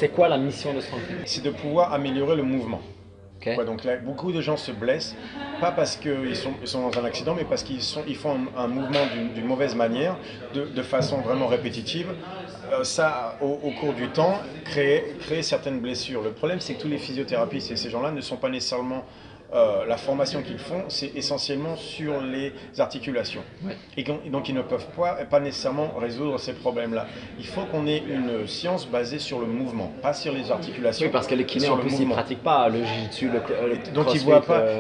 C'est quoi la mission de StrongFit? C'est de pouvoir améliorer le mouvement. Okay. Ouais, donc là, beaucoup de gens se blessent, pas parce qu'ils sont dans un accident, mais parce qu'ils font un mouvement d'une mauvaise manière, de façon vraiment répétitive. Ça, au cours du temps, crée certaines blessures. Le problème, c'est que tous les physiothérapeutes et ces gens-là ne sont pas nécessairement... la formation qu'ils font, c'est essentiellement sur les articulations. Ouais. Et donc, ils ne peuvent pas nécessairement résoudre ces problèmes-là. Il faut qu'on ait une science basée sur le mouvement, pas sur les articulations. Oui, parce que les kinés, en plus, ils ne pratiquent pas le jiu-jitsu, le donc, ils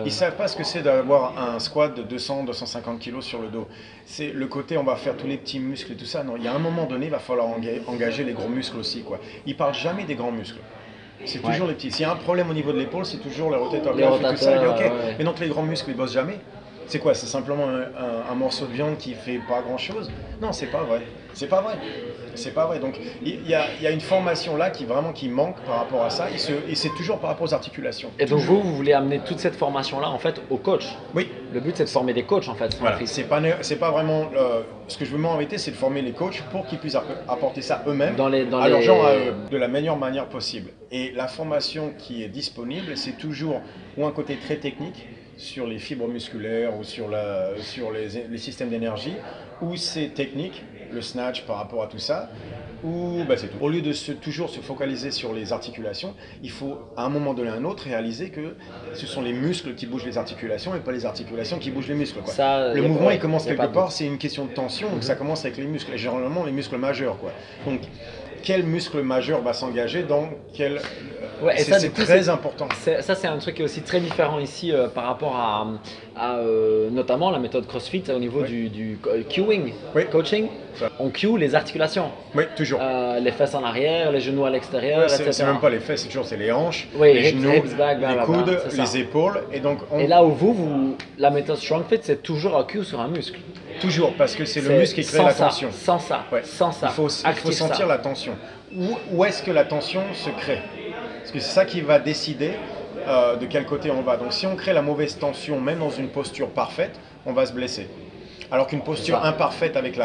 ne savent pas ce que c'est d'avoir un squat de 200-250 kg sur le dos. C'est le côté, on va faire tous les petits muscles et tout ça. Non, il y a un moment donné, il va falloir engager les gros muscles aussi, quoi. Ils ne parlent jamais des grands muscles. C'est toujours les petits. S'il y a un problème au niveau de l'épaule, c'est toujours les rotateurs et tout ça. Et okay. Mais donc les grands muscles, ils bossent jamais. C'est quoi? C'est simplement un morceau de viande qui fait pas grand-chose? Non, c'est pas vrai. C'est pas vrai. C'est pas vrai. Donc il y a une formation là qui manque par rapport à ça. Et c'est toujours par rapport aux articulations. Et donc vous voulez amener toute cette formation là en fait aux coachs? Oui. Le but c'est de former des coachs en fait. Voilà. C'est pas vraiment ce que je veux m'inviter, c'est de former les coachs pour qu'ils puissent apporter ça eux-mêmes à leurs gens de la meilleure manière possible. Et la formation qui est disponible, c'est toujours ou un côté très technique sur les fibres musculaires ou sur les systèmes d'énergie, ou c'est technique, le snatch par rapport à tout ça, ou c'est tout. Au lieu de toujours se focaliser sur les articulations, il faut à un moment donné à un autre réaliser que ce sont les muscles qui bougent les articulations et pas les articulations qui bougent les muscles. Quoi. Ça, le mouvement il commence quelque part, c'est une question de tension, donc ça commence avec les muscles, et généralement les muscles majeurs. Quoi. Donc, quel muscle majeur va s'engager dans quel... Ouais, c'est très important. Ça, c'est un truc qui est aussi très différent ici par rapport à notamment la méthode CrossFit au niveau du cueing, coaching. On cue les articulations. Oui, toujours. Les fesses en arrière, les genoux à l'extérieur, etc. C'est même pas les fesses, c'est les hanches, les genoux, hips, back, les coudes, les épaules. Et là où la méthode StrongFit, c'est toujours un cue sur un muscle. Toujours, parce que c'est le muscle qui crée la tension. Sans ça. Il faut sentir la tension. Où est-ce que la tension se crée? Parce que c'est ça qui va décider de quel côté on va. Donc si on crée la mauvaise tension, même dans une posture parfaite, on va se blesser. Alors qu'une posture imparfaite avec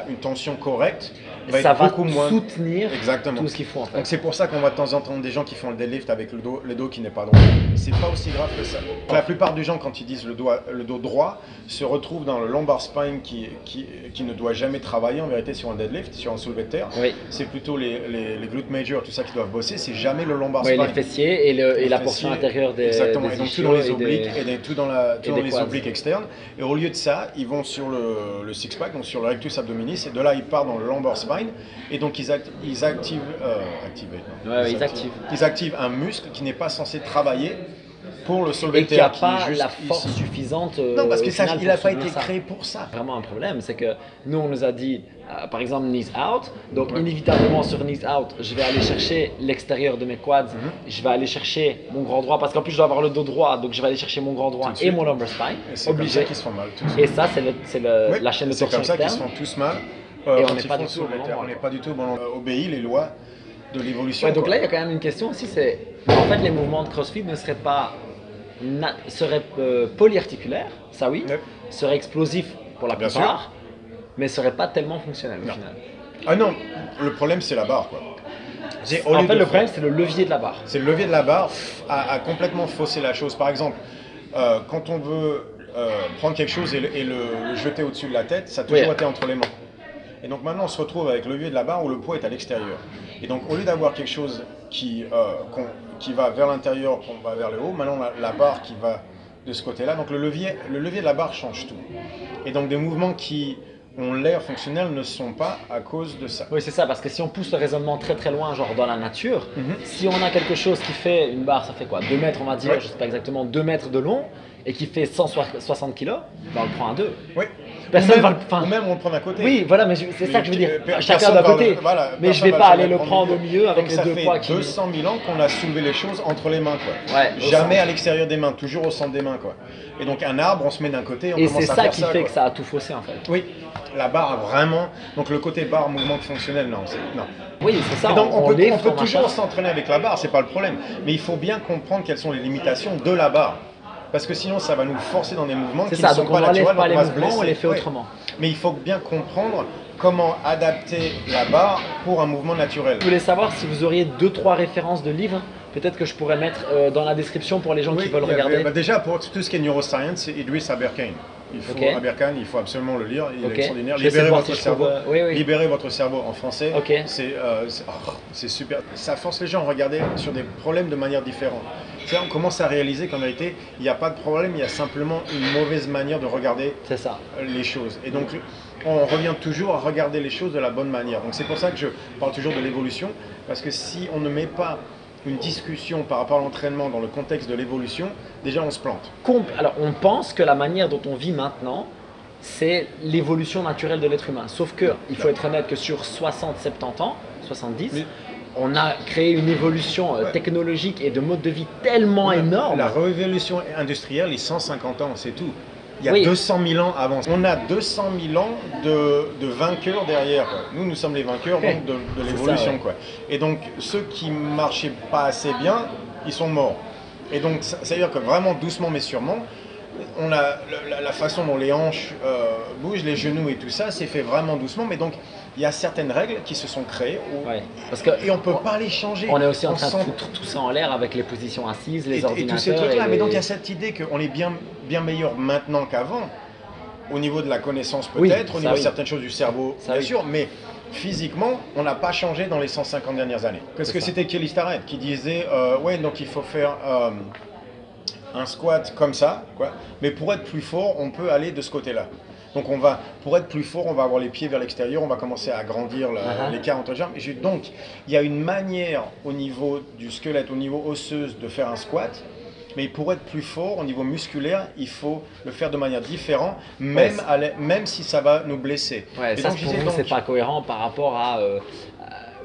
une tension correcte va être beaucoup moins soutenir tout ce qu'il faut. En fait. Donc c'est pour ça qu'on voit de temps en temps des gens qui font le deadlift avec le dos qui n'est pas droit. C'est pas aussi grave que ça. La plupart des gens, quand ils disent le dos droit, se retrouvent dans le lumbar spine qui ne doit jamais travailler en vérité sur un deadlift, sur un soulevé de terre. Oui. C'est plutôt les glutes major, tout ça qui doivent bosser. C'est jamais le lumbar spine. Les fessiers et la portion intérieure des exactement. Des et donc tout dans les obliques et tout dans les obliques externes. Et au lieu de ça, ils vont sur le six-pack, donc sur le rectus abdominis, et de là ils partent dans le lumbar spine, et donc ils activent un muscle qui n'est pas censé travailler pour le soulevé de terre. Et qui n'a pas la force suffisante. Non, parce qu'il n'a pas été créé pour ça. Vraiment un problème, c'est que nous on nous a dit, par exemple, knees out, donc inévitablement sur knees out, je vais aller chercher l'extérieur de mes quads, je vais aller chercher mon grand droit, parce qu'en plus je dois avoir le dos droit, donc je vais aller chercher mon grand droit et mon lumbar spine. C'est comme ça qu'ils se font mal. Et ça, c'est la chaîne de torsion externe. C'est comme ça qu'ils se font tous mal. Et on n'est pas du tout on n'est pas du tout obéi les lois de l'évolution. Donc là, il y a quand même une question aussi, c'est en fait les mouvements de CrossFit ne seraient pas polyarticulaires, ça oui, seraient explosifs pour la plupart, mais seraient pas tellement fonctionnels au final. Ah non, le problème c'est la barre quoi. En fait, le problème c'est le levier de la barre. C'est le levier de la barre à complètement fausser la chose. Par exemple, quand on veut prendre quelque chose et le jeter au-dessus de la tête, ça a toujours été entre les mains. Et donc maintenant on se retrouve avec le levier de la barre où le poids est à l'extérieur. Et donc au lieu d'avoir quelque chose qui va vers l'intérieur, qu'on va vers le haut, maintenant la barre qui va de ce côté-là. Donc le levier de la barre change tout. Et donc des mouvements qui ont l'air fonctionnels ne sont pas à cause de ça. Oui, c'est ça, parce que si on pousse le raisonnement très très loin, genre dans la nature, si on a quelque chose qui fait une barre, ça fait quoi, 2 mètres on va dire, je ne sais pas exactement, 2 mètres de long, et qui fait 160 kg, on le prend à 2. Oui. Ou même on le prend à côté. Oui, voilà, mais c'est ça que je veux dire. Chacun d'un côté. Mais je ne vais pas aller le prendre au milieu avec les deux poids qui... Ça fait 200 000 ans qu'on a soulevé les choses entre les mains. Quoi. Ouais, jamais à l'extérieur des mains, toujours au centre des mains. Quoi. Et donc un arbre, on se met d'un côté, on commence à faire ça. Et c'est ça qui fait que ça a tout faussé en fait. Oui, la barre a vraiment... Donc le côté barre, mouvement fonctionnel, non. Oui, c'est ça. Donc on peut toujours s'entraîner avec la barre, c'est pas le problème. Mais il faut bien comprendre quelles sont les limitations de la barre. parce que sinon ça va nous forcer dans des mouvements qui ça, ne sont donc pas on n'enlève naturels, pas les on va se mouvements, blesser. on les fait autrement. Mais il faut bien comprendre comment adapter la barre pour un mouvement naturel. Je voulais savoir si vous auriez 2-3 références de livres, peut-être que je pourrais mettre dans la description pour les gens qui veulent regarder. Déjà, pour tout ce qui est neuroscience, c'est Idriss Aberkane. Aberkane, il faut absolument le lire, il est extraordinaire. Libérez votre cerveau. Libérez votre cerveau en français. C'est super. Ça force les gens à regarder sur des problèmes de manière différente. On commence à réaliser qu'en vérité, il n'y a pas de problème, il y a simplement une mauvaise manière de regarder les choses. Et donc, on revient toujours à regarder les choses de la bonne manière. Donc c'est pour ça que je parle toujours de l'évolution, parce que si on ne met pas une discussion par rapport à l'entraînement dans le contexte de l'évolution, déjà on se plante. Alors on pense que la manière dont on vit maintenant, c'est l'évolution naturelle de l'être humain. Sauf que, il faut être honnête que sur 60-70 ans, 70, on a créé une évolution technologique et de mode de vie tellement énorme. La révolution industrielle est 150 ans, c'est tout. Il y a 200 000 ans avant. On a 200 000 ans de vainqueurs derrière. Quoi. Nous sommes les vainqueurs donc, de l'évolution. Et donc, ceux qui ne marchaient pas assez bien, ils sont morts. Et donc, ça veut dire que vraiment doucement mais sûrement, on a la façon dont les hanches bougent, les genoux et tout ça, c'est fait vraiment doucement. Mais donc, il y a certaines règles qui se sont créées et on ne peut pas les changer. On est aussi en train de foutre tout ça en l'air avec les positions assises, les ordinateurs. Et tous ces trucs-là. Mais donc, il y a cette idée qu'on est bien meilleur maintenant qu'avant, au niveau de la connaissance peut-être, au niveau de certaines choses du cerveau, bien sûr, mais physiquement, on n'a pas changé dans les 150 dernières années. Parce que c'était Kelly Starrett qui disait donc il faut faire un squat comme ça, mais pour être plus fort, on peut aller de ce côté-là. Donc pour être plus fort, on va avoir les pieds vers l'extérieur, on va commencer à agrandir l'écart entre les jambes. Donc il y a une manière au niveau du squelette, au niveau osseuse de faire un squat, mais pour être plus fort au niveau musculaire, il faut le faire de manière différente, même si ça va nous blesser. Et ça, pour vous, c'est pas cohérent par rapport à...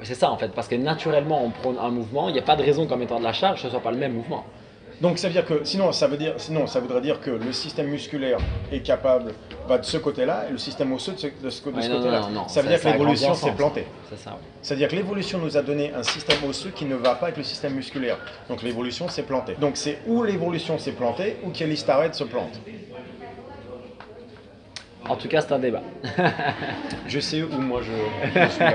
c'est ça en fait, parce que naturellement on prend un mouvement, il n'y a pas de raison qu'en mettant de la charge, ce ne soit pas le même mouvement. Donc ça veut dire que sinon ça voudrait dire que le système musculaire est capable de ce côté-là et le système osseux de ce côté-là. Ça veut dire que l'évolution s'est plantée. C'est-à-dire que l'évolution nous a donné un système osseux qui ne va pas avec le système musculaire. Donc l'évolution s'est plantée. Donc c'est où l'évolution s'est plantée ou Kelly Starrett se plante. En tout cas, c'est un débat. Je sais où moi je suis là.